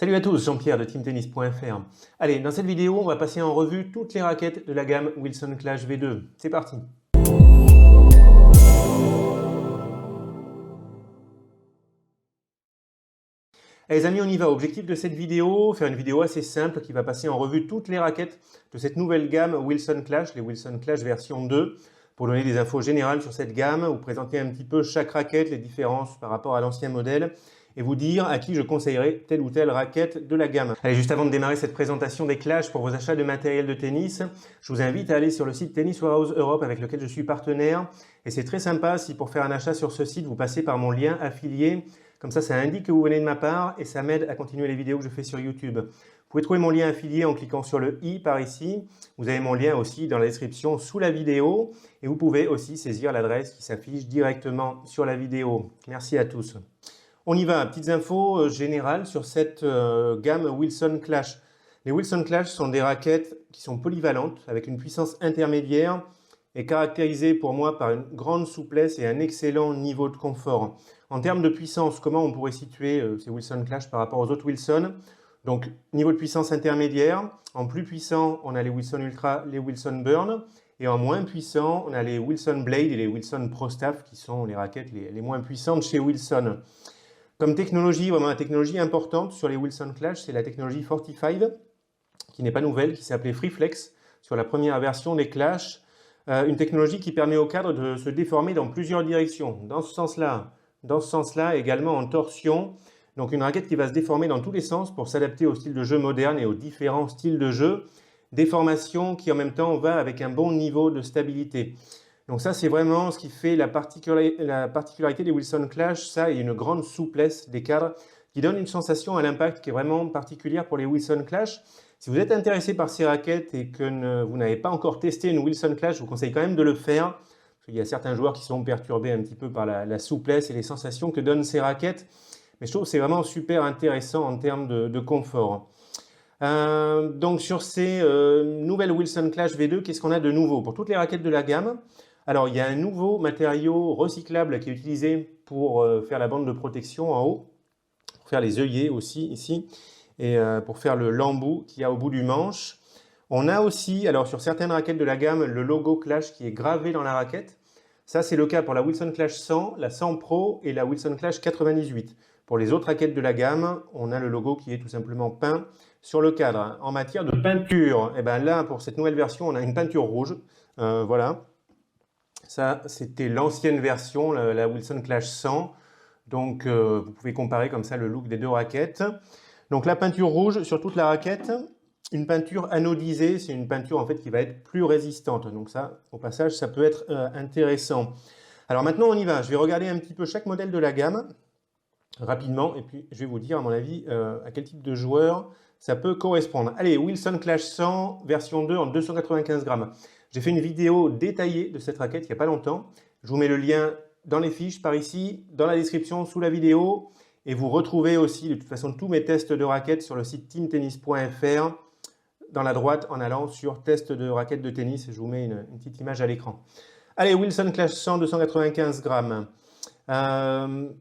Salut à tous, Jean-Pierre de teamtennis.fr. Allez, dans cette vidéo, on va passer en revue toutes les raquettes de la gamme Wilson Clash V2. C'est parti! Allez les amis, on y va. Objectif de cette vidéo, faire une vidéo assez simple qui va passer en revue toutes les raquettes de cette nouvelle gamme Wilson Clash, les Wilson Clash version 2, pour donner des infos générales sur cette gamme, vous présenter un petit peu chaque raquette, les différences par rapport à l'ancien modèle, et vous dire à qui je conseillerais telle ou telle raquette de la gamme. Allez, juste avant de démarrer cette présentation des Clash pour vos achats de matériel de tennis, je vous invite à aller sur le site Tennis Warehouse Europe avec lequel je suis partenaire. Et c'est très sympa si pour faire un achat sur ce site, vous passez par mon lien affilié. Comme ça indique que vous venez de ma part et ça m'aide à continuer les vidéos que je fais sur YouTube. Vous pouvez trouver mon lien affilié en cliquant sur le i par ici. Vous avez mon lien aussi dans la description sous la vidéo. Et vous pouvez aussi saisir l'adresse qui s'affiche directement sur la vidéo. Merci à tous. On y va, petites infos générales sur cette gamme Wilson Clash. Les Wilson Clash sont des raquettes qui sont polyvalentes avec une puissance intermédiaire et caractérisées pour moi par une grande souplesse et un excellent niveau de confort. En termes de puissance, comment on pourrait situer ces Wilson Clash par rapport aux autres Wilson? Donc, niveau de puissance intermédiaire. En plus puissant, on a les Wilson Ultra, les Wilson Burn. Et en moins puissant, on a les Wilson Blade et les Wilson Pro Staff qui sont les raquettes les moins puissantes chez Wilson. Comme technologie, vraiment la technologie importante sur les Wilson Clash, c'est la technologie Fortify, qui n'est pas nouvelle, qui s'appelait FreeFlex sur la première version des Clash. Une technologie qui permet au cadre de se déformer dans plusieurs directions. Dans ce sens-là, également en torsion. Donc une raquette qui va se déformer dans tous les sens pour s'adapter au style de jeu moderne et aux différents styles de jeu. Déformation qui en même temps va avec un bon niveau de stabilité. Donc ça, c'est vraiment ce qui fait la particularité des Wilson Clash, ça et une grande souplesse des cadres qui donne une sensation à l'impact qui est vraiment particulière pour les Wilson Clash. Si vous êtes intéressé par ces raquettes et que vous n'avez pas encore testé une Wilson Clash, je vous conseille quand même de le faire. Parce qu'il y a certains joueurs qui sont perturbés un petit peu par la souplesse et les sensations que donnent ces raquettes. Mais je trouve que c'est vraiment super intéressant en termes de confort. Donc sur ces nouvelles Wilson Clash V2, qu'est-ce qu'on a de nouveau? Pour toutes les raquettes de la gamme, alors il y a un nouveau matériau recyclable qui est utilisé pour faire la bande de protection en haut, pour faire les œillets aussi ici, et pour faire le lembout qu'il y a au bout du manche. On a aussi, alors sur certaines raquettes de la gamme, le logo Clash qui est gravé dans la raquette. Ça c'est le cas pour la Wilson Clash 100, la 100 Pro et la Wilson Clash 98. Pour les autres raquettes de la gamme, on a le logo qui est tout simplement peint sur le cadre. En matière de peinture, et ben là pour cette nouvelle version, on a une peinture rouge, voilà. Ça, c'était l'ancienne version, la Wilson Clash 100. Donc, vous pouvez comparer comme ça le look des deux raquettes. Donc, la peinture rouge sur toute la raquette. Une peinture anodisée, c'est une peinture en fait qui va être plus résistante. Donc ça, au passage, ça peut être intéressant. Alors maintenant, on y va. Je vais regarder un petit peu chaque modèle de la gamme rapidement. Et puis, je vais vous dire, à mon avis, à quel type de joueur ça peut correspondre. Allez, Wilson Clash 100, version 2 en 295 grammes. J'ai fait une vidéo détaillée de cette raquette il n'y a pas longtemps. Je vous mets le lien dans les fiches par ici, dans la description sous la vidéo. Et vous retrouvez aussi de toute façon tous mes tests de raquettes sur le site teamtennis.fr. Dans la droite en allant sur test de raquettes de tennis. Je vous mets une petite image à l'écran. Allez, Wilson Clash 100, 295 grammes.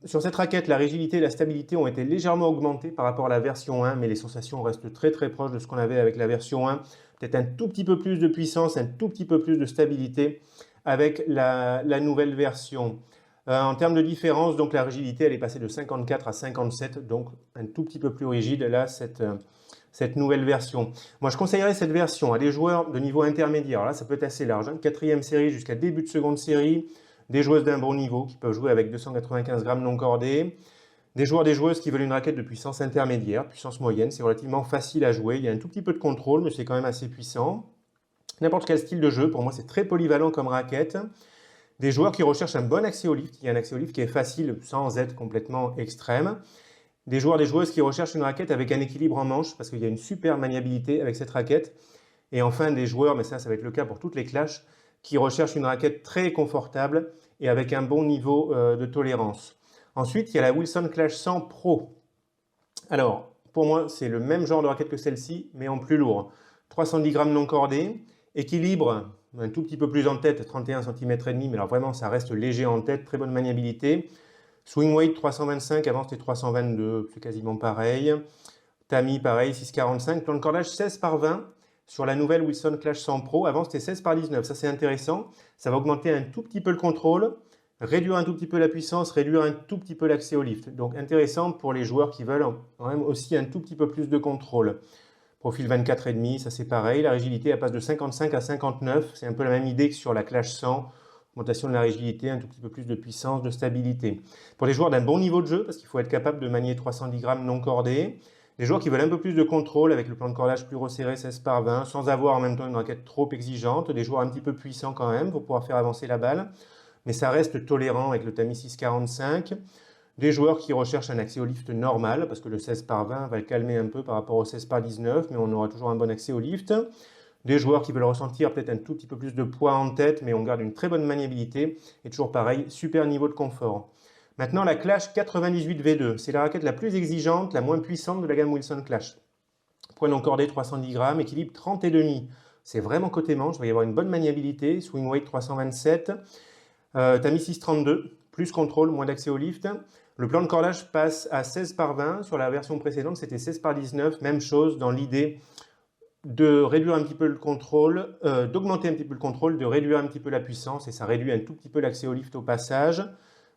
Sur cette raquette, la rigidité et la stabilité ont été légèrement augmentées par rapport à la version 1, mais les sensations restent très proches de ce qu'on avait avec la version 1. Peut-être un tout petit peu plus de puissance, un tout petit peu plus de stabilité avec la nouvelle version. En termes de différence, donc la rigidité, elle est passée de 54 à 57, donc un tout petit peu plus rigide, là, cette nouvelle version. Moi, je conseillerais cette version à des joueurs de niveau intermédiaire. Là, ça peut être assez large, hein, 4e série jusqu'à début de seconde série. Des joueuses d'un bon niveau qui peuvent jouer avec 295 grammes non cordés. Des joueurs, des joueuses qui veulent une raquette de puissance intermédiaire, puissance moyenne. C'est relativement facile à jouer. Il y a un tout petit peu de contrôle, mais c'est quand même assez puissant. N'importe quel style de jeu, pour moi, c'est très polyvalent comme raquette. Des joueurs qui recherchent un bon accès au lift. Il y a un accès au lift qui est facile sans être complètement extrême. Des joueurs, des joueuses qui recherchent une raquette avec un équilibre en manche parce qu'il y a une super maniabilité avec cette raquette. Et enfin, des joueurs, mais ça va être le cas pour toutes les Clash, qui recherchent une raquette très confortable et avec un bon niveau de tolérance. Ensuite, il y a la Wilson Clash 100 Pro. Alors, pour moi, c'est le même genre de raquette que celle-ci, mais en plus lourd. 310 grammes non cordés, équilibre un tout petit peu plus en tête, 31 cm et demi, mais alors vraiment, ça reste léger en tête, très bonne maniabilité. Swing weight 325, avant c'était 322, c'est quasiment pareil. Tamy, pareil, 6,45. Plan de cordage 16 par 20 sur la nouvelle Wilson Clash 100 Pro. Avant, c'était 16 par 19. Ça, c'est intéressant. Ça va augmenter un tout petit peu le contrôle, réduire un tout petit peu la puissance, réduire un tout petit peu l'accès au lift. Donc, intéressant pour les joueurs qui veulent quand même aussi un tout petit peu plus de contrôle. Profil 24,5, ça c'est pareil. La rigidité, elle passe de 55 à 59. C'est un peu la même idée que sur la Clash 100. Augmentation de la rigidité, un tout petit peu plus de puissance, de stabilité. Pour les joueurs d'un bon niveau de jeu, parce qu'il faut être capable de manier 310 grammes non cordés, les joueurs qui veulent un peu plus de contrôle avec le plan de cordage plus resserré 16 par 20, sans avoir en même temps une raquette trop exigeante, des joueurs un petit peu puissants quand même pour pouvoir faire avancer la balle, mais ça reste tolérant avec le Tamy 6,45. Des joueurs qui recherchent un accès au lift normal, parce que le 16 par 20 va le calmer un peu par rapport au 16 par 19, mais on aura toujours un bon accès au lift. Des joueurs qui veulent ressentir peut-être un tout petit peu plus de poids en tête, mais on garde une très bonne maniabilité. Et toujours pareil, super niveau de confort. Maintenant, la Clash 98 V2. C'est la raquette la plus exigeante, la moins puissante de la gamme Wilson Clash. Poids non cordé 310 grammes, équilibre 30,5. C'est vraiment côté manche, il va y avoir une bonne maniabilité. Swing weight 327. Tamy 6,32. Plus contrôle, moins d'accès au lift. Le plan de cordage passe à 16 par 20. Sur la version précédente, c'était 16 par 19. Même chose dans l'idée de réduire un petit peu le contrôle, d'augmenter un petit peu le contrôle, de réduire un petit peu la puissance, et ça réduit un tout petit peu l'accès au lift au passage.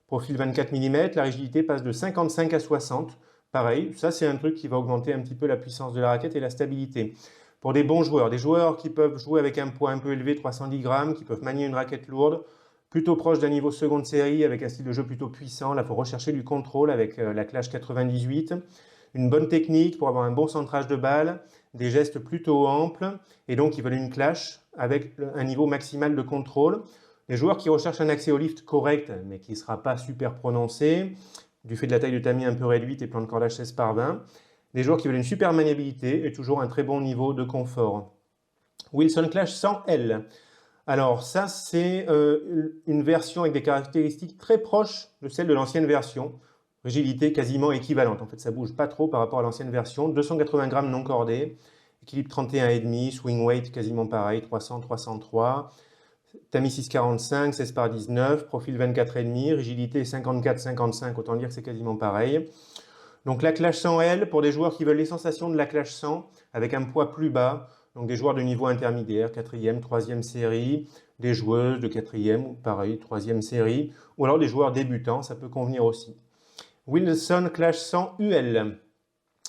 Profil 24 mm, la rigidité passe de 55 à 60. Pareil, ça c'est un truc qui va augmenter un petit peu la puissance de la raquette et la stabilité. Pour des bons joueurs, des joueurs qui peuvent jouer avec un poids un peu élevé, 310 grammes, qui peuvent manier une raquette lourde, plutôt proche d'un niveau seconde série, avec un style de jeu plutôt puissant. Là, il faut rechercher du contrôle avec la Clash 98. Une bonne technique pour avoir un bon centrage de balle, des gestes plutôt amples, et donc ils veulent une Clash avec un niveau maximal de contrôle. Les joueurs qui recherchent un accès au lift correct, mais qui ne sera pas super prononcé, du fait de la taille de Tamy un peu réduite et plan de cordage 16 par 20. Les joueurs qui veulent une super maniabilité et toujours un très bon niveau de confort. Wilson Clash 100L. Alors ça, c'est une version avec des caractéristiques très proches de celles de l'ancienne version. Rigidité quasiment équivalente. En fait, ça ne bouge pas trop par rapport à l'ancienne version. 280 grammes non cordés, équilibre 31,5, swing weight quasiment pareil, 300, 303. Tamy 6,45, 16 par 19, profil 24,5, rigidité 54, 55, autant dire que c'est quasiment pareil. Donc la Clash 100L pour des joueurs qui veulent les sensations de la Clash 100 avec un poids plus bas. Donc des joueurs de niveau intermédiaire, 4e, 3e série, des joueuses de 4e, pareil, 3e série, ou alors des joueurs débutants, ça peut convenir aussi. Wilson Clash 100 UL.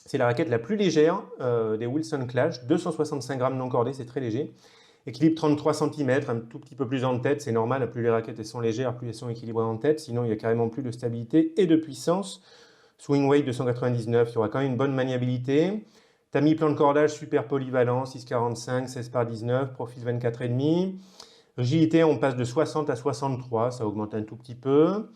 C'est la raquette la plus légère des Wilson Clash, 265 grammes non cordés, c'est très léger. Équilibre 33 cm, un tout petit peu plus en tête, c'est normal, plus les raquettes elles sont légères, plus elles sont équilibrées en tête, sinon il n'y a carrément plus de stabilité et de puissance. Swing weight 299, il y aura quand même une bonne maniabilité. Tamy plan de cordage super polyvalent, 6,45, 16 par 19, profil 24,5. Rigidité, on passe de 60 à 63, ça augmente un tout petit peu.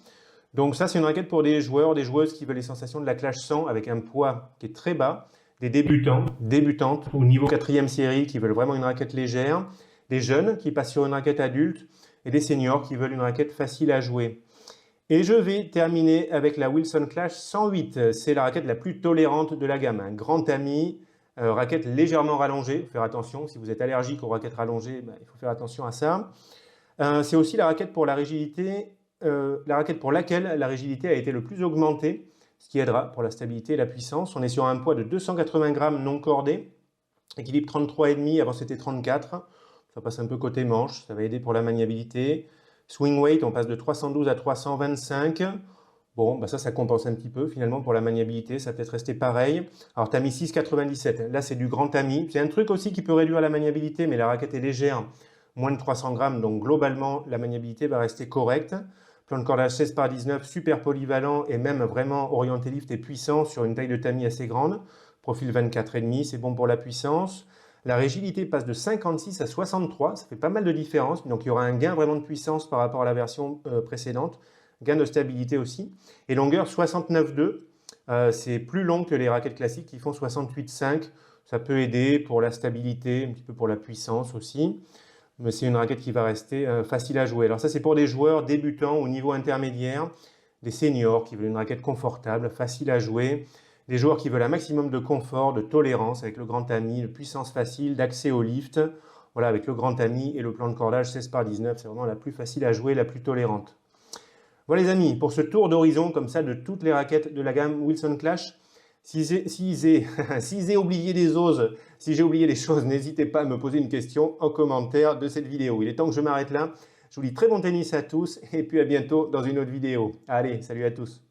Donc ça, c'est une raquette pour des joueurs, des joueuses qui veulent les sensations de la Clash 100 avec un poids qui est très bas, des débutants, débutantes au niveau 4e série qui veulent vraiment une raquette légère, des jeunes qui passent sur une raquette adulte et des seniors qui veulent une raquette facile à jouer. Et je vais terminer avec la Wilson Clash 108. C'est la raquette la plus tolérante de la gamme. Un grand Tamy, raquette légèrement rallongée. Il faut faire attention. Si vous êtes allergique aux raquettes rallongées, il faut faire attention à ça. C'est aussi la raquette pour la rigidité, la raquette pour laquelle la rigidité a été le plus augmentée, ce qui aidera pour la stabilité et la puissance. On est sur un poids de 280 grammes non cordé, équilibre 33,5, avant c'était 34. Ça passe un peu côté manche, ça va aider pour la maniabilité. Swing weight, on passe de 312 à 325. Bon, ça compense un petit peu finalement pour la maniabilité, ça va peut-être rester pareil. Alors Tamy 6,97, là c'est du grand Tamy. C'est un truc aussi qui peut réduire la maniabilité, mais la raquette est légère, moins de 300 grammes, donc globalement la maniabilité va rester correcte. Plan de cordage 16 par 19, super polyvalent et même vraiment orienté lift et puissant sur une taille de Tamy assez grande. Profil 24,5, c'est bon pour la puissance. La rigidité passe de 56 à 63, ça fait pas mal de différence, donc il y aura un gain vraiment de puissance par rapport à la version précédente, gain de stabilité aussi. Et longueur 69,2, c'est plus long que les raquettes classiques qui font 68,5, ça peut aider pour la stabilité, un petit peu pour la puissance aussi, mais c'est une raquette qui va rester facile à jouer. Alors ça c'est pour des joueurs débutants au niveau intermédiaire, des seniors qui veulent une raquette confortable, facile à jouer, des joueurs qui veulent un maximum de confort, de tolérance avec le grand Tamy, de puissance facile, d'accès au lift. Voilà, avec le grand Tamy et le plan de cordage 16 par 19, c'est vraiment la plus facile à jouer, la plus tolérante. Voilà les amis, pour ce tour d'horizon comme ça de toutes les raquettes de la gamme Wilson Clash, Si j'ai oublié si j'ai oublié des choses, n'hésitez pas à me poser une question en commentaire de cette vidéo. Il est temps que je m'arrête là. Je vous dis très bon tennis à tous et puis à bientôt dans une autre vidéo. Allez, salut à tous.